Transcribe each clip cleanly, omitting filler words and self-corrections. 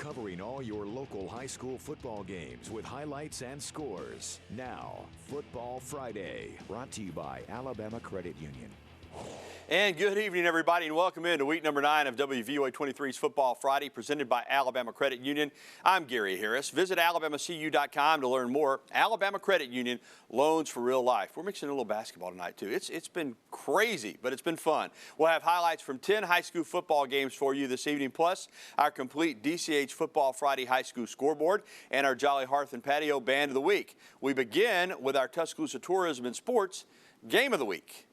covering all your local high school football games with highlights and scores. Now, Football Friday, brought to you by Alabama Credit Union. And good evening, everybody, and welcome into week number 9 of WVUA 23's Football Friday, presented by Alabama Credit Union. I'm Gary Harris. Visit alabamacu.com to learn more. Alabama Credit Union, loans for real life. We're mixing a little basketball tonight, too. It's been crazy, but it's been fun. We'll have highlights from 10 high school football games for you this evening, plus our complete DCH Football Friday high school scoreboard and our Jolly Hearth and Patio Band of the Week. We begin with our Tuscaloosa Tourism and Sports Game of the Week.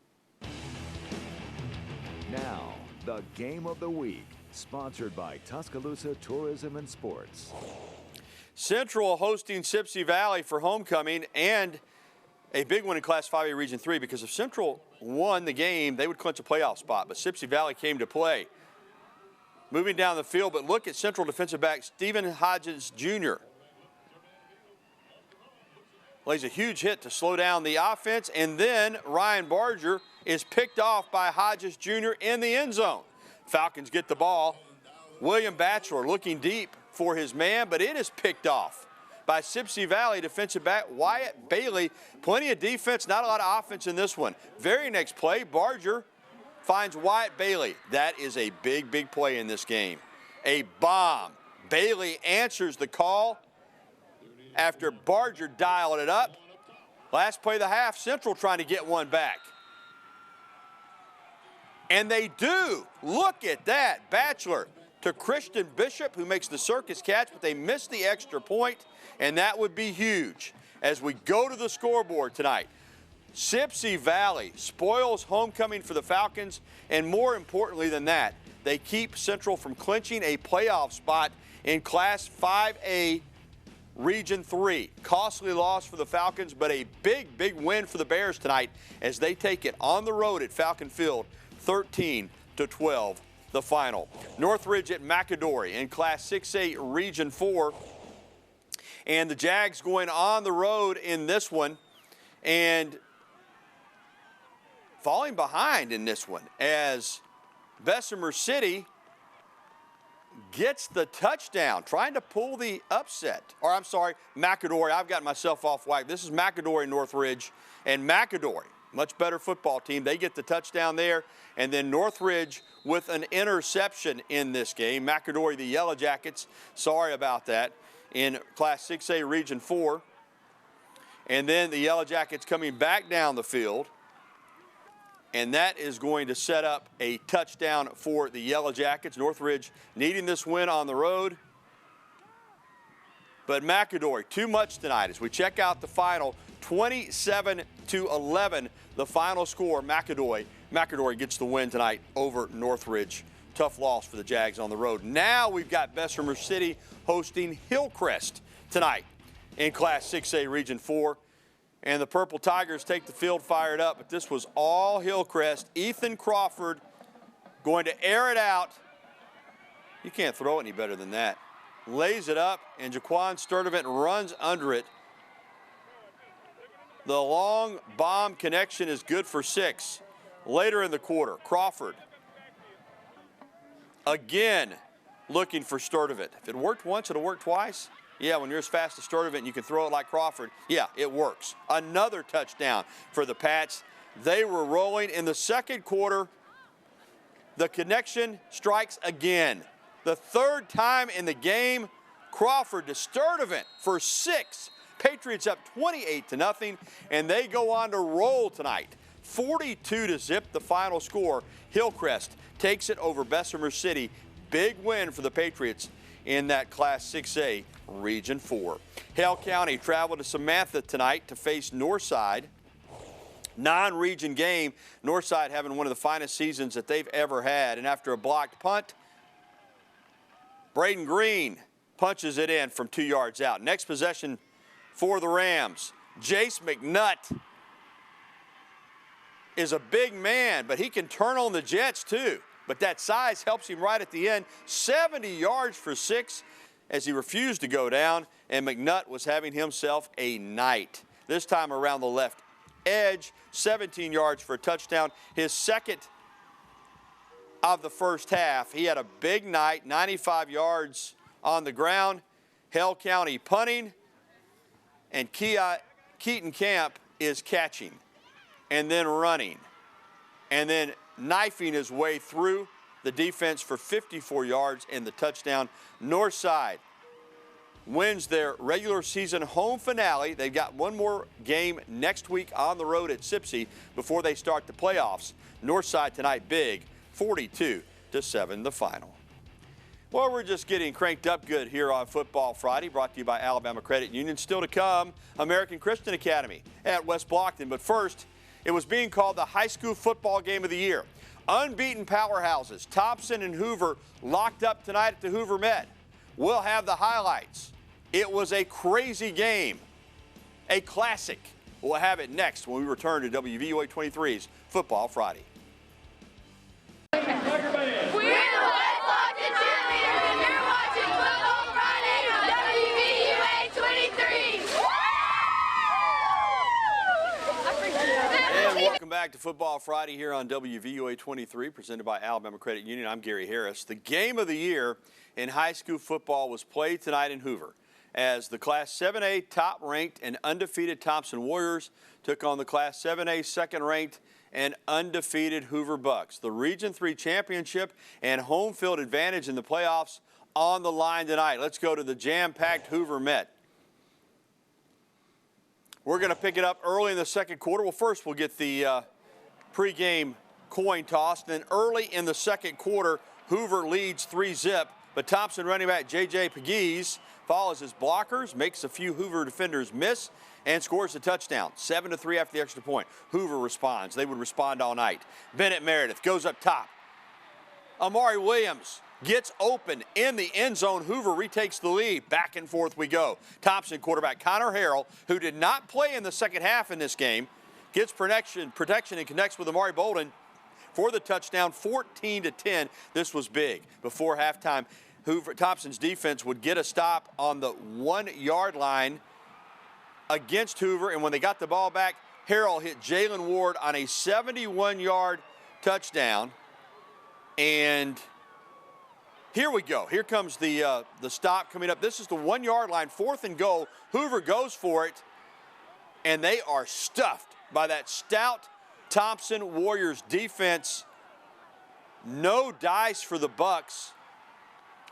Now, the Game of the Week, sponsored by Tuscaloosa Tourism and Sports. Central hosting Sipsey Valley for homecoming and a big one in Class 5A Region 3, because if Central won the game, they would clinch a playoff spot, but Sipsey Valley came to play. Moving down the field, but look at Central defensive back Stephen Hodges Jr. Lays a huge hit to slow down the offense, and then Ryan Barger is picked off by Hodges Jr. in the end zone. Falcons get the ball. William Batchelor looking deep for his man, but it is picked off by Sipsey Valley defensive back Wyatt Bailey. Plenty of defense, not a lot of offense in this one. Very next play, Barger finds Wyatt Bailey. That is a big, big play in this game. A bomb. Bailey answers the call after Barger dialed it up. Last play of the half, Central trying to get one back. And they do. Look at that. Batchelor to Christian Bishop, who makes the circus catch, but they missed the extra point, and that would be huge as we go to the scoreboard tonight. Sipsey Valley spoils homecoming for the Falcons, and more importantly than that, they keep Central from clinching a playoff spot in Class 5A Region 3. Costly loss for the Falcons, but a big, big win for the Bears tonight as they take it on the road at Falcon Field, 13-12, the final. Northridge at McAdory in Class 6A Region 4. And the Jags going on the road in this one and falling behind in this one as Bessemer City gets the touchdown, trying to pull the upset. Or I'm sorry, McAdory. I've got myself off whack. This is McAdory Northridge, and McAdory, much better football team. They get the touchdown there, and then Northridge with an interception in this game. McAdory, the Yellow Jackets, sorry about that, in Class 6A Region 4. And then the Yellow Jackets coming back down the field, and that is going to set up a touchdown for the Yellow Jackets. Northridge needing this win on the road. But McAdory, too much tonight as we check out the final. 27-11, the final score. McAdory gets the win tonight over Northridge. Tough loss for the Jags on the road. Now we've got Bessemer City hosting Hillcrest tonight in Class 6A Region 4. And the Purple Tigers take the field fired up, but this was all Hillcrest. Ethan Crawford going to air it out. You can't throw it any better than that. Lays it up, and Jaquan Sturdivant runs under it. The long bomb connection is good for 6. Later in the quarter, Crawford again looking for Sturdivant. If it worked once, it'll work twice. Yeah, when you're as fast as Sturdivant and you can throw it like Crawford, yeah, it works. Another touchdown for the Pats. They were rolling in the second quarter. The connection strikes again. The third time in the game, Crawford to Sturdivant for 6. Patriots up 28-0, and they go on to roll tonight. 42-0 the final score. Hillcrest takes it over Bessemer City. Big win for the Patriots in that Class 6A Region 4. Hale County traveled to Samantha tonight to face Northside. Non-region game, Northside having one of the finest seasons that they've ever had. And after a blocked punt, Braden Green punches it in from 2 yards out. Next possession for the Rams. Jace McNutt is a big man, but he can turn on the Jets too. But that size helps him right at the end. 70 yards for 6 as he refused to go down, and McNutt was having himself a night. This time around the left edge, 17 yards for a touchdown. His second of the first half. He had a big night, 95 yards on the ground. Hale County punting, and Keaton Camp is catching and then running and then knifing his way through the defense for 54 yards and the touchdown. Northside wins their regular season home finale. They've got one more game next week on the road at Sipsey before they start the playoffs. Northside tonight big, 42-7 the final. Well, we're just getting cranked up good here on Football Friday, brought to you by Alabama Credit Union. Still to come, American Christian Academy at West Blocton. But first, it was being called the high school football game of the year. Unbeaten powerhouses, Thompson and Hoover, locked up tonight at the Hoover Met. We'll have the highlights. It was a crazy game, a classic. We'll have it next when we return to WVUA 23's Football Friday. We're the West Blocton cheerleaders, and you're watching Football Friday on WVUA 23. And welcome back to Football Friday here on WVUA 23, presented by Alabama Credit Union. I'm Gary Harris. The game of the year in high school football was played tonight in Hoover, as the Class 7A top-ranked and undefeated Thompson Warriors took on the Class 7A second-ranked and undefeated Hoover Bucks. The Region 3 championship and home field advantage in the playoffs on the line tonight. Let's go to the jam-packed Hoover Met. We're going to pick it up early in the second quarter. Well, first we'll get the pregame coin toss. Then early in the second quarter, Hoover leads 3-zip, but Thompson running back J.J. Pegues follows his blockers, makes a few Hoover defenders miss, and scores a touchdown. 7-3 after the extra point. Hoover responds. They would respond all night. Bennett Meredith goes up top. Amari Williams gets open in the end zone. Hoover retakes the lead. Back and forth we go. Thompson quarterback Connor Harrell, who did not play in the second half in this game, gets protection and connects with Amari Bolden for the touchdown. 14-10. This was big. Before halftime, Thompson's defense would get a stop on the 1-yard line against Hoover, and when they got the ball back, Harrell hit Jalen Ward on a 71-yard touchdown. And here we go. Here comes the stop coming up. This is the 1-yard line, 4th and goal. Hoover goes for it, and they are stuffed by that stout Thompson Warriors defense. No dice for the Bucks.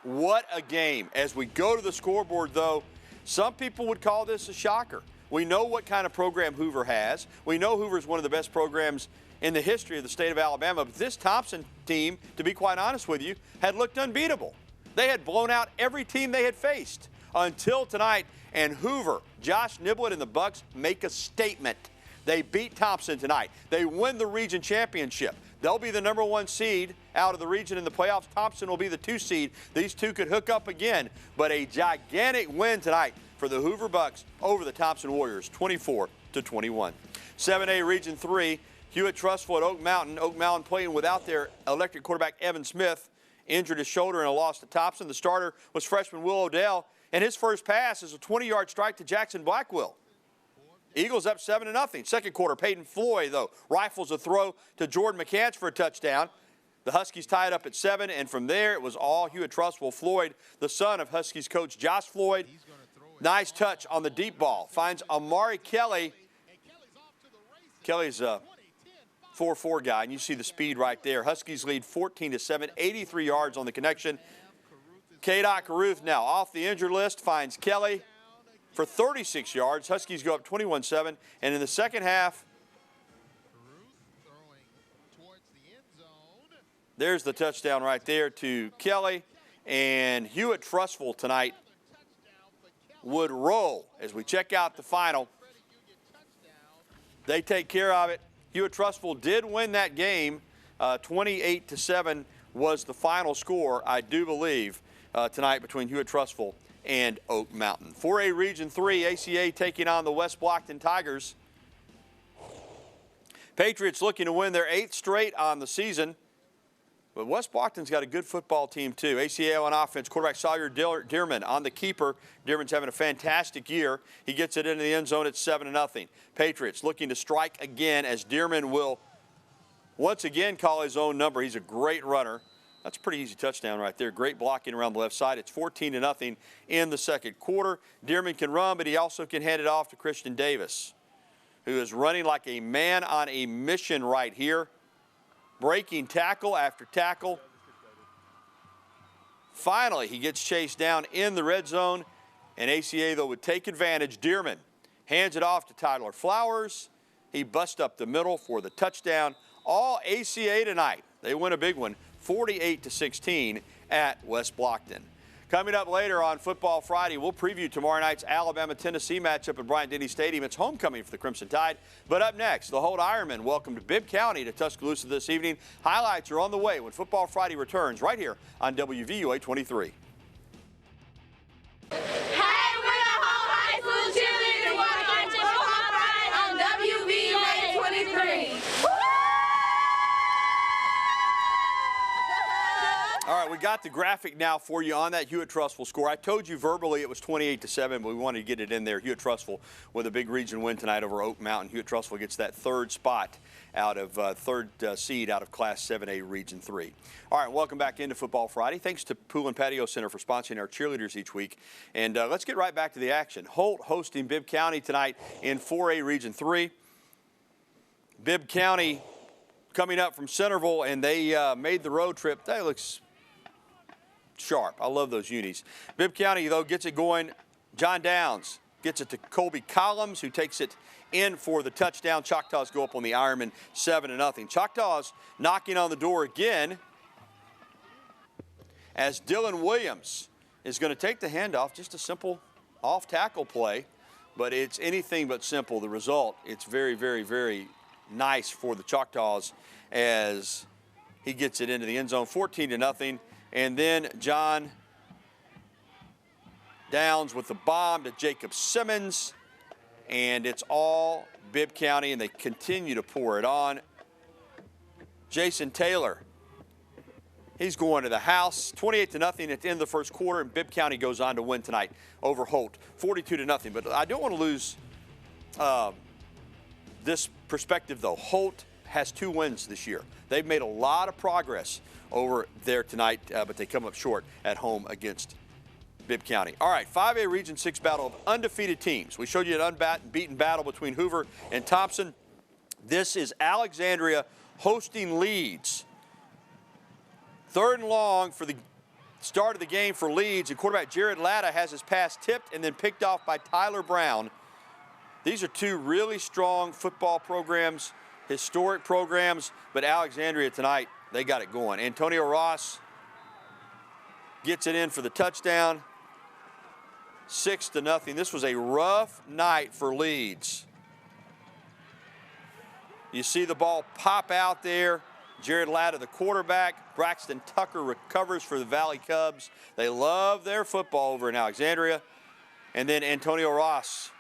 What a game. As we go to the scoreboard, though, some people would call this a shocker. We know what kind of program Hoover has. We know Hoover is one of the best programs in the history of the state of Alabama. But this Thompson team, to be quite honest with you, had looked unbeatable. They had blown out every team they had faced until tonight. And Hoover, Josh Niblett and the Bucks make a statement. They beat Thompson tonight. They win the region championship. They'll be the #1 seed out of the region in the playoffs. Thompson will be the 2 seed. These two could hook up again, but a gigantic win tonight for the Hoover Bucks over the Thompson Warriors, 24-21. 7A Region 3, Hewitt-Trussville at Oak Mountain. Oak Mountain playing without their electric quarterback Evan Smith, injured his shoulder in a loss to Thompson. The starter was freshman Will Odell, and his first pass is a 20-yard strike to Jackson Blackwell. Eagles up 7-0. Second quarter, Peyton Floyd, though, rifles a throw to Jordan McCants for a touchdown. The Huskies tied up at 7, and from there it was all Hewitt-Trussville. Floyd, the son of Huskies coach Josh Floyd, nice touch on the deep ball. Finds Amari Kelly. Kelly's a 4-4 guy, and you see the speed right there. Huskies lead 14-7, 83 yards on the connection. K-Dot Caruth now off the injured list, finds Kelly for 36 yards. Huskies go up 21-7, and in the second half, there's the touchdown right there to Kelly, and Hewitt-Trussville tonight would roll. As we check out the final, they take care of it. Hewitt-Trussville did win that game. 28-7 was the final score, I do believe, tonight between Hewitt-Trussville and Oak Mountain. 4A Region 3, ACA taking on the West Blocton Tigers. Patriots looking to win their 8th straight on the season. But West Blocton's got a good football team, too. ACA on offense, quarterback Sawyer Dearman on the keeper. Dearman's having a fantastic year. He gets it into the end zone at 7-0. Patriots looking to strike again, as Dearman will once again call his own number. He's a great runner. That's a pretty easy touchdown right there. Great blocking around the left side. It's 14-0 in the second quarter. Dearman can run, but he also can hand it off to Christian Davis, who is running like a man on a mission right here, breaking tackle after tackle. Finally, he gets chased down in the red zone, and ACA, though, would take advantage. Dearman hands it off to Tyler Flowers. He busts up the middle for the touchdown. All ACA tonight. They win a big one, 48-16 at West Blocton. Coming up later on Football Friday, we'll preview tomorrow night's Alabama-Tennessee matchup at Bryant-Denny Stadium. It's homecoming for the Crimson Tide. But up next, the Holt Ironmen welcome to Bibb County to Tuscaloosa this evening. Highlights are on the way when Football Friday returns right here on WVUA 23. Hey, we're the Holt High School cheerleaders watching Football Friday on WVUA 23. All right, we got the graphic now for you on that Hewitt-Trussville score. I told you verbally it was 28-7, but we wanted to get it in there. Hewitt-Trussville with a big region win tonight over Oak Mountain. Hewitt-Trussville gets that third spot out of third seed out of Class 7A Region 3. All right, welcome back into Football Friday. Thanks to Pool and Patio Center for sponsoring our cheerleaders each week. And let's get right back to the action. Holt hosting Bibb County tonight in 4A Region 3. Bibb County coming up from Centerville, and they made the road trip. That looks sharp. I love those unis. Bibb County, though, gets it going. John Downs gets it to Colby Collins, who takes it in for the touchdown. Choctaws go up on the Ironman 7-0. Choctaws knocking on the door again as Dylan Williams is going to take the handoff. Just a simple off-tackle play, but it's anything but simple. The result, it's very, very, very nice for the Choctaws as he gets it into the end zone, 14-0. And then John Downs with the bomb to Jacob Simmons. And it's all Bibb County, and they continue to pour it on. Jason Taylor, he's going to the house. 28-0 at the end of the first quarter, and Bibb County goes on to win tonight over Holt, 42-0. But I don't want to lose this perspective, though. Holt has 2 wins this year. They've made a lot of progress over there tonight, but they come up short at home against Bibb County. All right, 5A Region 6 battle of undefeated teams. We showed you an unbeaten battle between Hoover and Thompson. This is Alexandria hosting Leeds. 3rd and long for the start of the game for Leeds, and quarterback Jared Latta has his pass tipped and then picked off by Tyler Brown. These are 2 really strong football programs, historic programs, but Alexandria tonight, they got it going. Antonio Ross gets it in for the touchdown, 6-0. This was a rough night for Leeds. You see the ball pop out there. Jared Latta, the quarterback. Braxton Tucker recovers for the Valley Cubs. They love their football over in Alexandria. And then Antonio Ross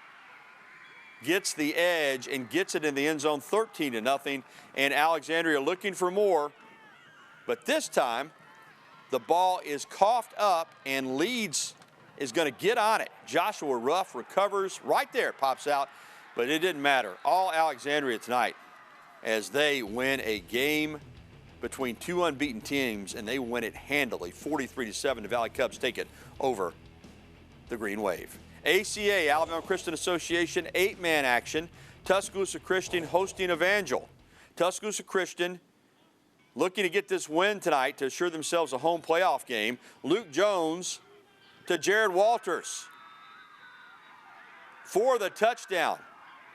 gets the edge and gets it in the end zone, 13-0. And Alexandria looking for more. But this time, the ball is coughed up, and Leeds is going to get on it. Joshua Ruff recovers. Right there, it pops out. But it didn't matter. All Alexandria tonight as they win a game between 2 unbeaten teams, and they win it handily, 43-7. The Valley Cubs take it over the Green Wave. ACA, Alabama Christian Association, 8-man action. Tuscaloosa Christian hosting Evangel. Tuscaloosa Christian looking to get this win tonight to assure themselves a home playoff game. Luke Jones to Jared Walters for the touchdown.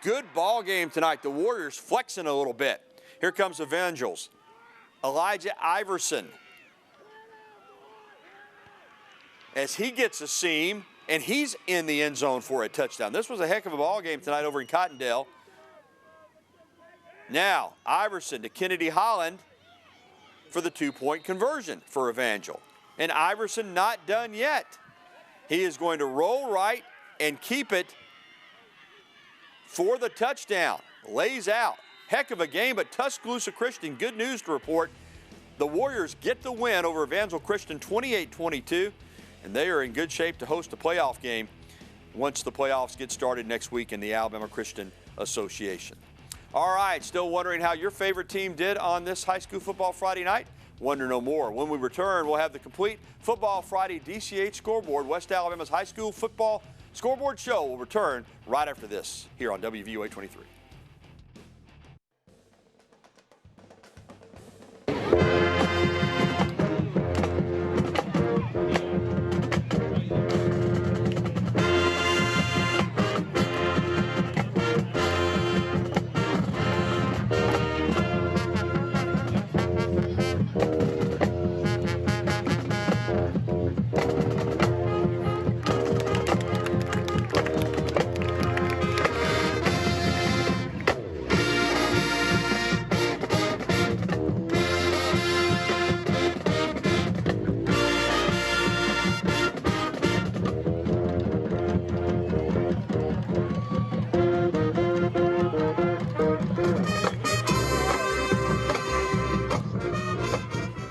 Good ball game tonight. The Warriors flexing a little bit. Here comes Evangel's Elijah Iverson as he gets a seam, and he's in the end zone for a touchdown. This was a heck of a ball game tonight over in Cottondale. Now, Iverson to Kennedy Holland for the 2-point conversion for Evangel. And Iverson not done yet. He is going to roll right and keep it for the touchdown. Lays out. Heck of a game, but Tuscaloosa Christian, good news to report. The Warriors get the win over Evangel Christian 28-22, and they are in good shape to host a playoff game once the playoffs get started next week in the Alabama Christian Association. All right, still wondering how your favorite team did on this high school football Friday night? wonder no more. When we return, we'll have the complete Football Friday DCH scoreboard. West Alabama's high school football scoreboard show will return right after this here on WVUA 23.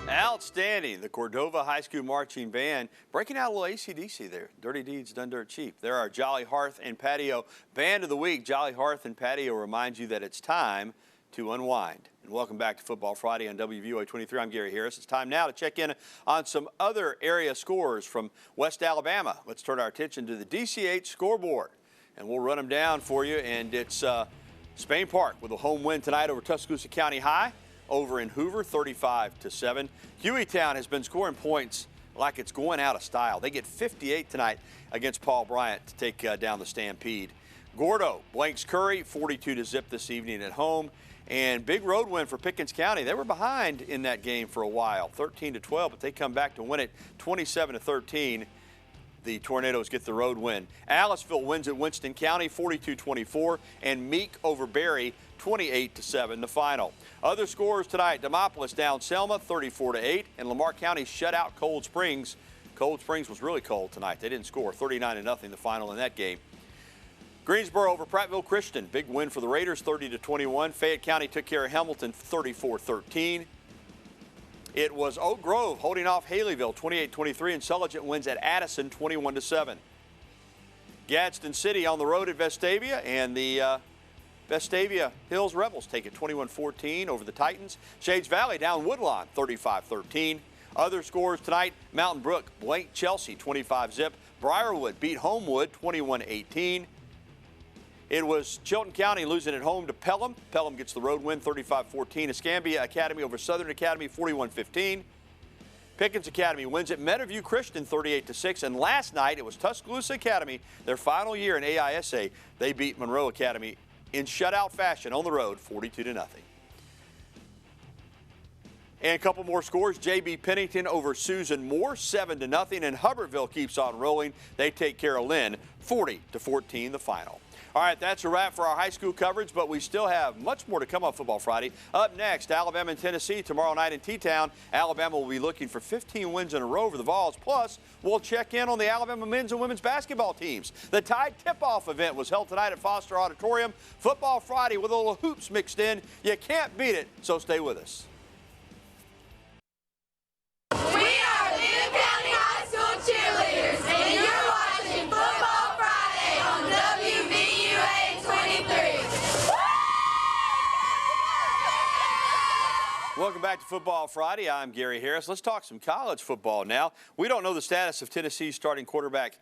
Outstanding. The Cordova High School Marching Band breaking out a little AC/DC there. Dirty Deeds Done Dirt Cheap. They're our Jolly Hearth and Patio Band of the Week. Jolly Hearth and Patio reminds you that it's time to unwind. And welcome back to Football Friday on WVUA 23. I'm Gary Harris. It's time now to check in on some other area scores from West Alabama. Let's turn our attention to the DCH scoreboard, and we'll run them down for you. And it's Spain Park with a home win tonight over Tuscaloosa County High. Over in Hoover, 35-7. Hueytown has been scoring points like it's going out of style. They get 58 tonight against Paul Bryant to take down the Stampede. GORDO blanks Curry, 42-0 this evening at home. And big road win for Pickens County. They were behind in that game for a while, 13-12, but they come back to win it 27-13. The Tornadoes get the road win. Aliceville wins at Winston County, 42-24, and Meek over Berry, 28-7 the final. Other scores tonight: Demopolis down Selma 34-8, and Lamar County shut out Cold Springs. Cold Springs was really cold tonight. They didn't score. 39-0 the final in that game. Greensboro over Prattville Christian, big win for the Raiders, 30-21. Fayette County took care of Hamilton 34-13. It was Oak Grove holding off Haleyville 28-23, and Sulligent wins at Addison 21-7. Gadsden City on the road at Vestavia, and the Vestavia Hills Rebels take it 21-14 over the Titans. Shades Valley down Woodlawn 35-13. Other scores tonight: Mountain Brook blanked Chelsea 25-0. Briarwood beat Homewood 21-18. It was Chilton County losing at home to Pelham. Pelham gets the road win 35-14. Escambia Academy over Southern Academy 41-15. Pickens Academy wins at Meadowview Christian 38-6. And last night it was Tuscaloosa Academy, their final year in AISA. They beat Monroe Academy in shutout fashion on the road 42-0. And a couple more scores: JB Pennington over Susan Moore 7-0. And Hubbardville keeps on rolling. They take care of Lynn 40-14 the final. All right, that's a wrap for our high school coverage, but we still have much more to come on Football Friday. Up next, Alabama and Tennessee tomorrow night in T-Town. Alabama will be looking for 15 wins in a row over the Vols. Plus, we'll check in on the Alabama men's and women's basketball teams. The Tide Tip-Off event was held tonight at Foster Auditorium. Football Friday with a little hoops mixed in. You can't beat it, so stay with us. We are Bibb County High School cheerleaders, and you're watching Football Friday on WVUA 23. Welcome back to Football Friday. I'm Gary Harris. Let's talk some college football now. We don't know the status of Tennessee's starting quarterback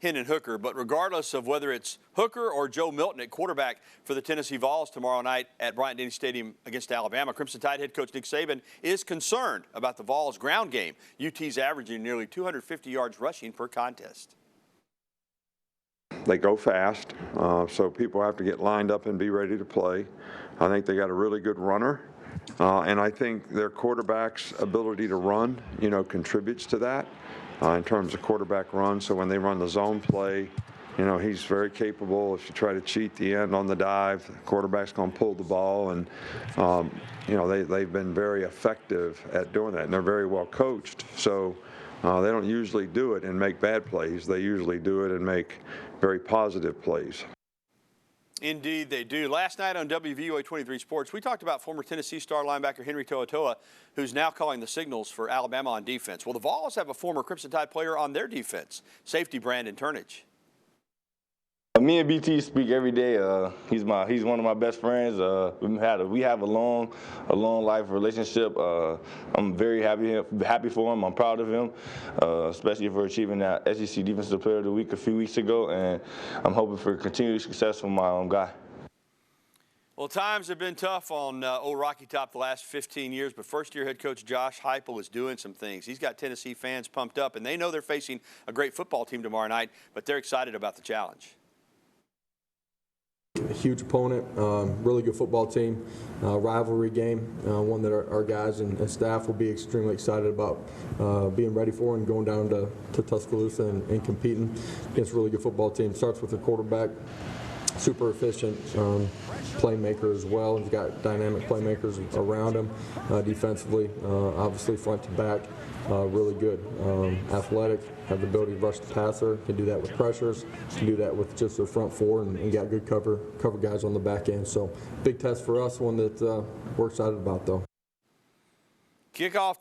Hendon Hooker, but regardless of whether it's Hooker or Joe Milton at quarterback for the Tennessee Vols tomorrow night at Bryant-Denny Stadium against Alabama, Crimson Tide head coach Nick Saban is concerned about the Vols' ground game. UT's averaging nearly 250 yards rushing per contest. They go fast, so people have to get lined up and be ready to play. I think they got a really good runner, and I think their quarterback's ability to run, contributes to that. In terms of quarterback run. So when they run the zone play, he's very capable. If you try to cheat the end on the dive, the quarterback's going to pull the ball. And, they've been very effective at doing that. And they're very well coached. So they don't usually do it and make bad plays. They usually do it and make very positive plays. Indeed, they do. Last night on WVUA 23 Sports, we talked about former Tennessee star linebacker Henry To'oTo'o, who's now calling the signals for Alabama on defense. Well, the Vols have a former Crimson Tide player on their defense, safety Brandon Turnage. Me and BT speak every day. He's one of my best friends. We have a long life relationship. I'm very happy for him. I'm proud of him, especially for achieving that SEC Defensive Player of the Week a few weeks ago. And I'm hoping for continued success from my guy. Well, times have been tough on old Rocky Top the last 15 years, but first-year head coach Josh Heupel is doing some things. He's got Tennessee fans pumped up, and they know they're facing a great football team tomorrow night, but they're excited about the challenge. A huge opponent, really good football team, rivalry game, one that our guys and staff will be extremely excited about being ready for and going down to Tuscaloosa and competing against a really good football team. Starts with the quarterback, super efficient playmaker as well. He's got dynamic playmakers around him defensively, obviously front to back. Really good, athletic, have the ability to rush the passer, can do that with pressures, can do that with just their front four, and got good cover guys on the back end. So big test for us, one that we're excited about though. Kickoff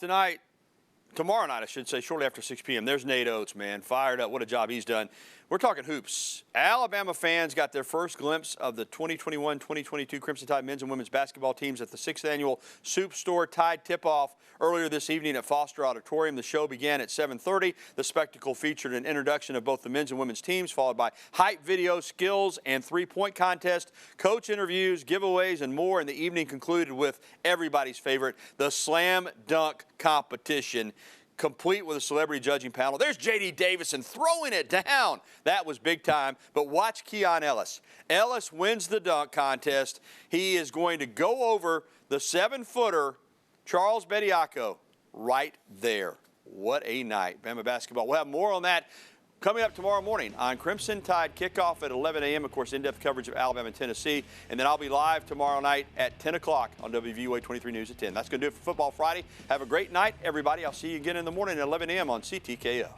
tomorrow night I should say, shortly after 6 p.m. There's Nate Oates, man, fired up. What a job he's done. We're talking hoops. Alabama fans got their first glimpse of the 2021-2022 Crimson Tide men's and women's basketball teams at the 6th annual Soup Store Tide Tip-Off earlier this evening at Foster Auditorium. The show began at 7:30. The spectacle featured an introduction of both the men's and women's teams, followed by hype video, skills, and three-point contest, coach interviews, giveaways, and more. And the evening concluded with everybody's favorite, the slam dunk competition, complete with a celebrity judging panel. There's J.D. Davison throwing it down. That was big time. But watch Keon Ellis. Ellis wins the dunk contest. He is going to go over the 7-footer Charles Bediako right there. What a night. Bama basketball. We'll have more on that coming up tomorrow morning on Crimson Tide Kickoff at 11 a.m. Of course, in-depth coverage of Alabama and Tennessee. And then I'll be live tomorrow night at 10 o'clock on WVUA 23 News at 10. That's going to do it for Football Friday. Have a great night, everybody. I'll see you again in the morning at 11 a.m. on CTKO.